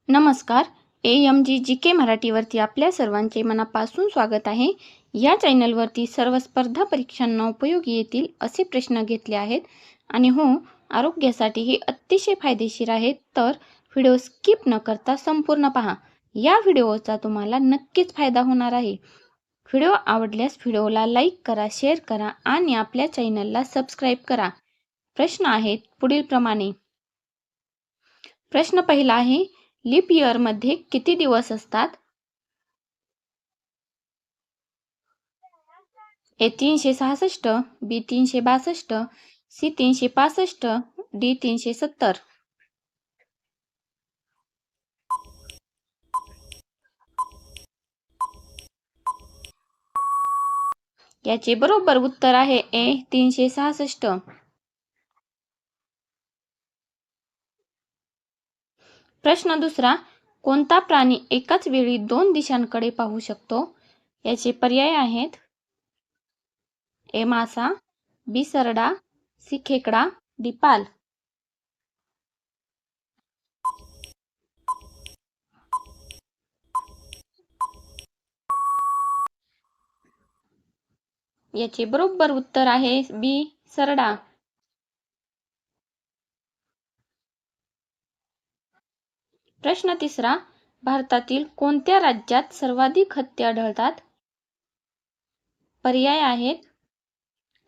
नमस्कार. AMG मराठीवरती आपल्या सर्वांचे मनापासून स्वागत आहे. या चॅनलवरती सर्व स्पर्धा परीक्षांना उपयोगी येतील असे प्रश्न घेतले आहेत आणि हो, आरोग्यासाठी हे अतिशय फायदेशीर आहेत. तर व्हिडिओ स्किप न करता संपूर्ण पहा. या व्हिडिओचा तुम्हाला नक्कीच फायदा होणार आहे. व्हिडिओ आवडल्यास व्हिडिओला लाईक करा, शेअर करा आणि आपल्या चॅनलला सबस्क्राईब करा. प्रश्न आहेत पुढीलप्रमाणे. प्रश्न पहिला आहे, लीप इयरमध्ये किती दिवस असतात? ए 366, बी 362, सी 365, डी 370. याचे बरोबर उत्तर आहे ए 366. प्रश्न दुसरा, कोणता प्राणी एकाच वेळी 2 दिशांकडे पाहू शकतो? याचे पर्याय आहेत ए मासा, बी सरडा, सी खेकडा, डी पाल. याचे बरोबर उत्तर आहे बी सरडा. प्रश्न तिसरा, भारतातील कोणत्या राज्यात सर्वाधिक हत्ती आढळतात? पर्याय आहेत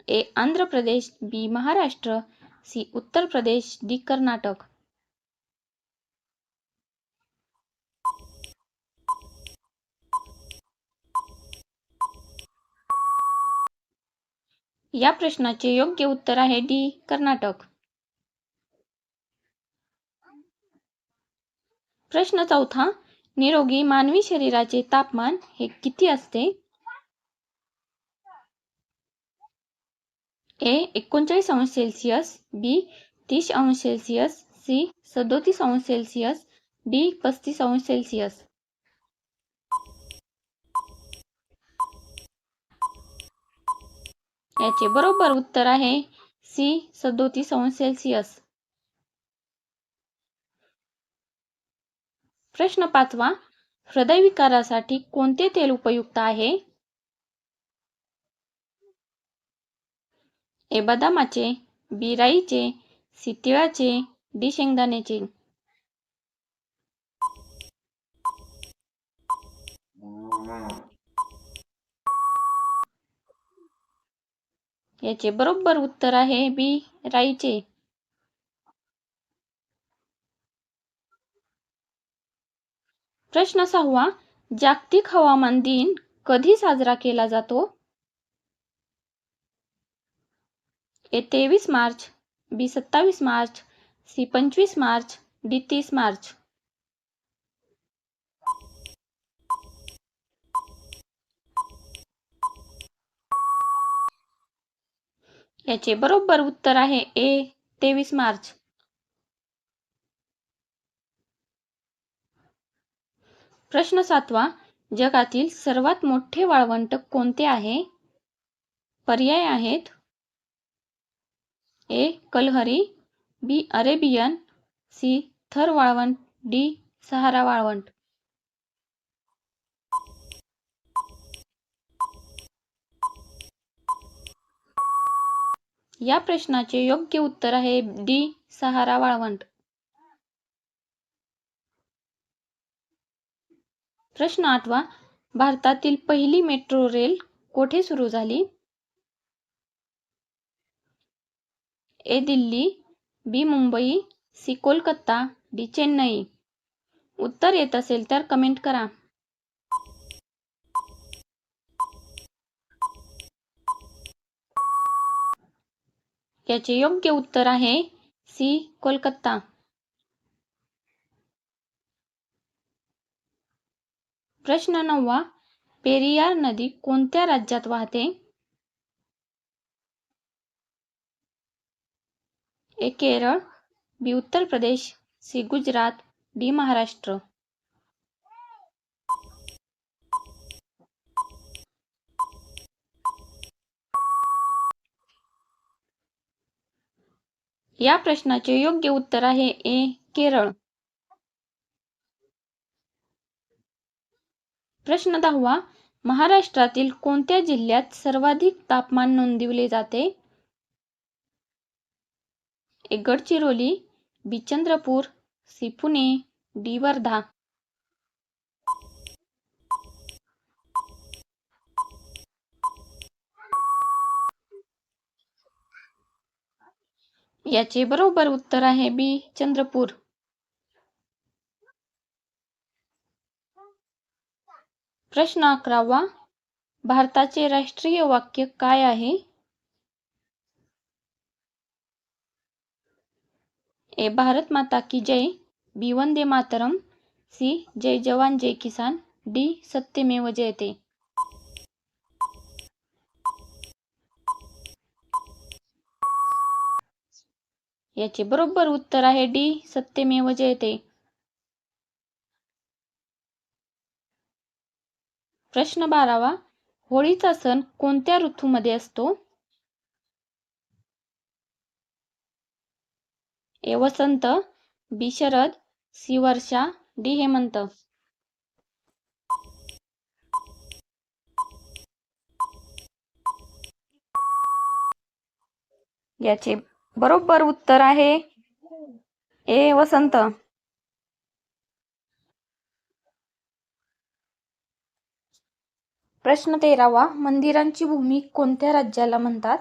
ए आंध्र प्रदेश, बी महाराष्ट्र, सी उत्तर प्रदेश, डी कर्नाटक. या प्रश्नाचे योग्य उत्तर आहे डी कर्नाटक. प्रश्न चौथा, निरोगी मानवी शरीराचे तापमान हे किती असते? ए 39 अंश सेल्सिअस, बी 30 अंश सेल्सिअस, सी 37 अंश सेल्सिअस, डी 35 अंश सेल्सिअस. याचे बरोबर उत्तर आहे सी 37 अंश सेल्सिअस. प्रश्न पाचवा, हृदयविकारासाठी कोणते तेल उपयुक्त आहे? ए बदामाचे, बी राईचे, सी तिळाचे, डी शेंगदाण्याचे. याचे बरोबर उत्तर आहे बी राईचे. प्रश्न सहावा, जागतिक हवामान दिन कधी साजरा केला जातो? ए 23 मार्च, बी 27 मार्च, सी 25 मार्च, डी 30 मार्च. याचे बरोबर उत्तर आहे ए 23 मार्च. प्रश्न सातवा, जगातील सर्वात मोठे वाळवंट कोणते आहे? पर्याय आहेत ए कलहरी, बी अरेबियन, सी थर वाळवंट, डी सहारा वाळवंट. या प्रश्नाचे योग्य उत्तर आहे डी सहारा वाळवंट. प्रश्न आठवा, भारतातील पहिली मेट्रो रेल कोठे सुरू झाली? ए दिल्ली, बी मुंबई, सी कोलकाता, डी चेन्नई. उत्तर येत असेल तर कमेंट करा. याचे योग्य उत्तर आहे सी कोलकाता. प्रश्न नववा, पेरियार नदी कोणत्या राज्यात वाहते? ए केरळ, बी उत्तर प्रदेश, सी गुजरात, डी महाराष्ट्र. या प्रश्नाचे योग्य उत्तर आहे ए केरळ. प्रश्न 10वा. महाराष्ट्रातील कोणत्या जिल्ह्यात सर्वाधिक तापमान नोंदविले जाते? ए. गडचिरोली, बी. चंद्रपूर, सी. पुणे, डी. वर्धा. याचे बरोबर उत्तर आहे बी. चंद्रपूर. प्रश्न 11वा. भारताचे राष्ट्रीय वाक्य काय आहे? ए. भारत माता की जय, बी. वंदे मातरम, सी. जय जवान जय किसान, डी. सत्यमेव जयते. याचे बरोबर उत्तर आहे डी. सत्यमेव जयते. प्रश्न 12वा. होळीचा सण कोणत्या ऋतूमध्ये असतो? ए. वसंत, बी. शरद, सी. वर्षा, डी. हेमंत. याचे बरोबर उत्तर आहे ए. वसंत. प्रश्न 13वा. मंदिरांची भूमी कोणत्या राज्याला म्हणतात?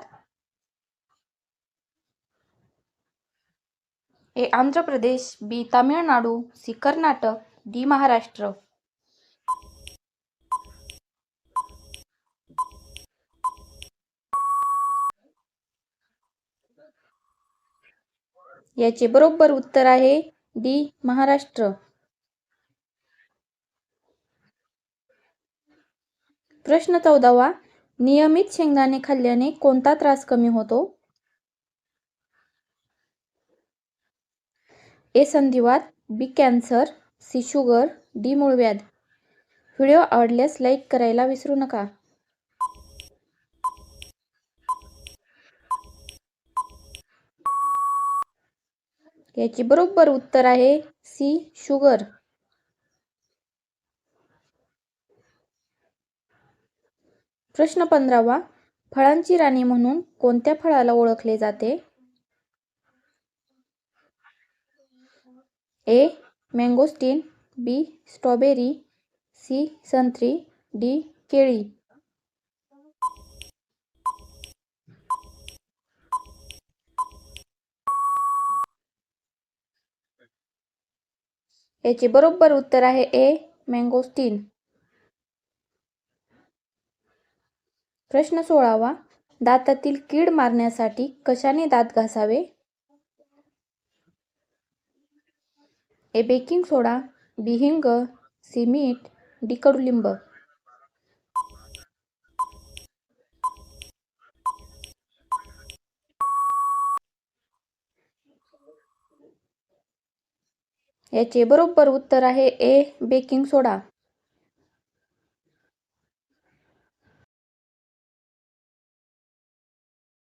ए. आंध्र प्रदेश, बी. तामिळनाडू, सी. कर्नाटक, डी. महाराष्ट्र. याचे बरोबर उत्तर आहे डी. महाराष्ट्र. प्रश्न 14वा. नियमित शेंगदाणे खाल्ल्याने कोणता त्रास कमी होतो? ए. संधिवात, B. Cancer, C. Sugar, D. मूळव्याध. व्हिडिओ आवडल्यास लाईक करायला विसरू नका. याचे बरोबर उत्तर आहे सी. शुगर. प्रश्न 15वा. फळांची राणी म्हणून कोणत्या फळाला ओळखले जाते? A. Mangosteen, B. Strawberry, C. संत्री, डी. केळी. याचे बरोबर उत्तर आहे ए. मँगोस्टीन. प्रश्न 16वा. दातातील कीड मारण्यासाठी कशाने दात घासावे? ए. बेकिंग सोडा, बी. हिंग, सी. मीठ, डी. कडुलिंब. याचे बरोबर उत्तर आहे ए. बेकिंग सोडा.